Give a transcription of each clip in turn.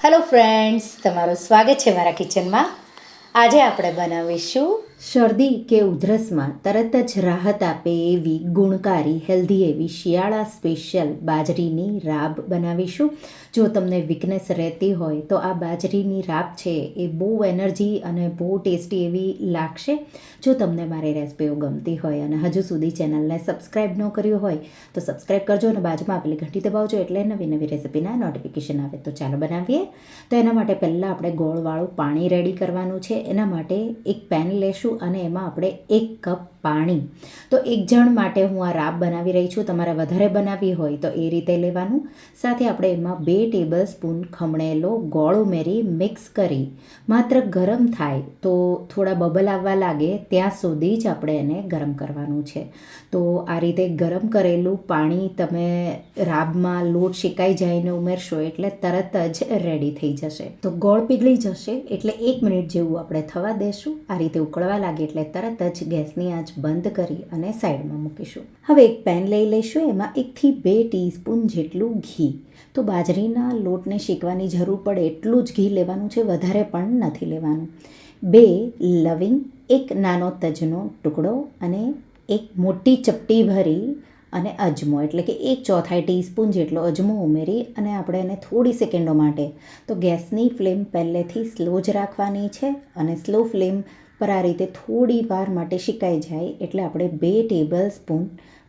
Hello friends, તમારું સ્વાગત છે મારા કિચનમાં. આજે આપણે બનાવીશું શરદી કે ઉધરસમાં તરત જ રાહત આપે એવી ગુણકારી હેલ્ધી એવી શિયાળા સ્પેશિયલ બાજરીની રાબ બનાવીશું. જો તમને વીકનેસ રહેતી હોય તો આ બાજરીની રાબ છે એ બહુ એનર્જી અને બહુ ટેસ્ટી એવી લાગશે. જો તમને મારી રેસિપીઓ ગમતી હોય અને હજુ સુધી ચેનલને સબસ્ક્રાઈબ ન કર્યું હોય તો સબસ્ક્રાઈબ કરજો અને બાજુમાં આપેલી ઘંટી દબાવજો એટલે નવી નવી રેસિપીના નોટિફિકેશન આવે. તો ચાલો બનાવીએ. તો એના માટે પહેલાં આપણે ગોળવાળું પાણી રેડી કરવાનું છે. એના માટે એક પેન લેશું અને એમાં આપણે 1 કપ પાણી. તો એક જણ માટે હું આ રાબ બનાવી રહી છું. તમારે વધારે બનાવવી હોય તો એ રીતે લેવાનું. સાથે આપણે એમાં 2 ટેબલ સ્પૂન ખમણેલો ગોળ ઉમેરી મિક્સ કરી માત્ર ગરમ થાય તો થોડા બબલ આવવા લાગે ત્યાં સુધી જ આપણે એને ગરમ કરવાનું છે. તો આ રીતે ગરમ કરેલું પાણી તમે રાબમાં લોટ શેકાઈ જાયને ઉમેરશો એટલે તરત જ રેડી થઈ જશે. તો ગોળ પીગળી જશે એટલે 1 મિનિટ જેવું આપણે થવા દેશું. આ રીતે ઉકળવા લાગે એટલે તરત જ ગેસની આંચ બંધ કરી અને સાઈડમાં મૂકીશું. હવે એક પેન લઈ લઈશું. એમાં 1 થી 2 ટીસ્પૂન જેટલું ઘી. તો બાજરીના લોટને શેકવાની જરૂર પડે એટલું જ ઘી લેવાનું છે, વધારે પણ નથી લેવાનું. 2 લવિંગ, 1 નાનો તજનો ટુકડો અને 1 મોટી ચપટી ભરી અને અજમો એટલે કે 1/4 ટીસ્પૂન જેટલો અજમો ઉમેરી અને આપણે એને થોડી સેકન્ડો માટે, તો ગેસની ફ્લેમ પહેલેથી સ્લો જ રાખવાની છે અને સ્લો ફ્લેમ પર આ રીતે થોડી વાર માટે શેકાઈ જાય એટલે આપણે 2 ટેબલ સ્પૂન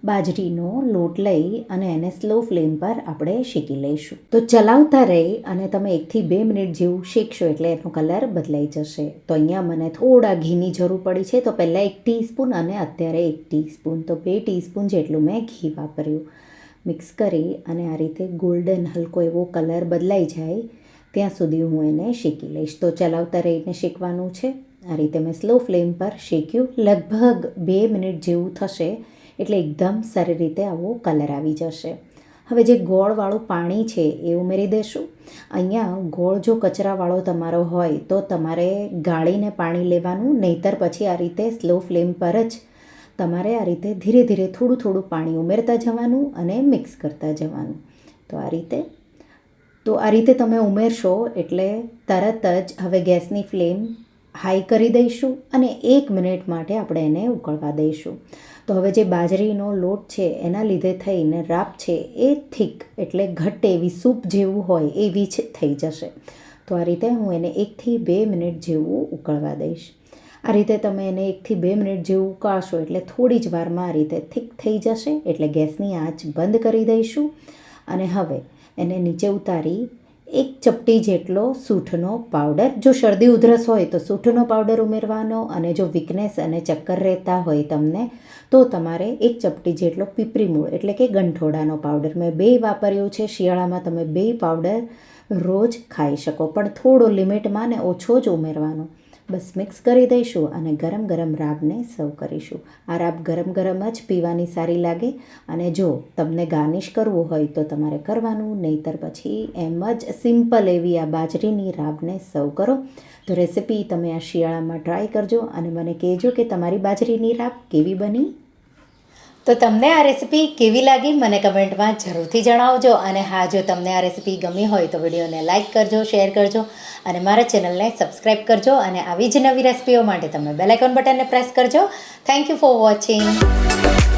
બાજરીનો લોટ લઈ અને એને સ્લો ફ્લેમ પર આપણે શેકી લઈશું. તો ચલાવતા રહી અને તમે 1 થી 2 મિનિટ જેવું શેકશો એટલે એનો કલર બદલાઈ જશે. તો અહીંયા મને થોડા ઘીની જરૂર પડી છે. તો પહેલાં 1 ટીસ્પૂન અને અત્યારે 1 ટીસ્પૂન, તો 2 ટીસ્પૂન જેટલું મેં ઘી વાપર્યું. મિક્સ કરી અને આ રીતે ગોલ્ડન હલકો એવો કલર બદલાઈ જાય ત્યાં સુધી હું એને શેકી લઈશ. તો ચલાવતા રહીને શેકવાનું છે. આ રીતે મેં સ્લો ફ્લેમ પર શેક્યું. લગભગ 2 મિનિટ જેવું થશે એટલે એકદમ સારી રીતે આવો કલર આવી જશે. હવે જે ગોળવાળું પાણી છે એ ઉમેરી દઈશું. અહીંયા ગોળ જો કચરાવાળો તમારો હોય તો તમારે ગાળીને પાણી લેવાનું, નહીંતર પછી આ રીતે સ્લો ફ્લેમ પર જ તમારે આ રીતે ધીરે ધીરે થોડું થોડું પાણી ઉમેરતા જવાનું અને મિક્સ કરતા જવાનું. તો આ રીતે તમે ઉમેરશો એટલે તરત જ હવે ગેસની ફ્લેમ હાઈ કરી દઈશું અને 1 મિનિટ માટે આપણે એને ઉકળવા દઈશું. તો હવે જે બાજરીનો લોટ છે એના લીધે થઈને રાબ છે એ થીક એટલે ઘટ્ટ એવી સૂપ જેવું હોય એવી જ થઈ જશે. તો આ રીતે હું એને 1 થી 2 મિનિટ જેવું ઉકળવા દઈશ. આ રીતે તમે એને 1 થી 2 મિનિટ જેવું ઉકાળશો એટલે થોડી જ વારમાં આ રીતે થીક થઈ જશે એટલે ગેસની આંચ બંધ કરી દઈશું. અને હવે એને નીચે ઉતારી 1 ચપટી જેટલો સૂંઠનો પાવડર, જો શરદી ઉધરસ હોય તો સૂંઠનો પાવડર ઉમેરવાનો, અને જો વીકનેસ અને ચક્કર રહેતા હોય તમને તો તમારે 1 ચપટી જેટલો પીપરીમૂળ એટલે કે ગંઠોડાનો પાવડર, મેં 2 વાપર્યું છે. શિયાળામાં તમે 2 પાવડર રોજ ખાઈ શકો, પણ થોડો લિમિટમાં ને ઓછો જ ઉમેરવાનો. બસ મિક્સ કરી દઈશું અને ગરમ ગરમ રાબને સર્વ કરીશું. આ રાબ ગરમ ગરમ જ પીવાની સારી લાગે. અને જો તમને ગાર્નિશ કરવું હોય તો તમારે કરવાનું, નહીંતર પછી એમ જ સિમ્પલ એવી આ બાજરીની રાબને સર્વ કરો. તો રેસિપી તમે આ શિયાળામાં ટ્રાય કરજો અને મને કહેજો કે તમારી બાજરીની રાબ કેવી બની. તો તમને આ રેસિપી કેવી લાગી મને કમેન્ટમાં જરૂરથી જણાવજો. અને હા, જો તમને આ રેસિપી ગમી હોય તો વિડીયોને લાઇક કરજો, શેર કરજો અને મારા ચેનલને સબસ્ક્રાઈબ કરજો. અને આવી જ નવી રેસિપીઓ માટે તમે બેલ આઇકોન બટનને પ્રેસ કરજો. Thank you for watching.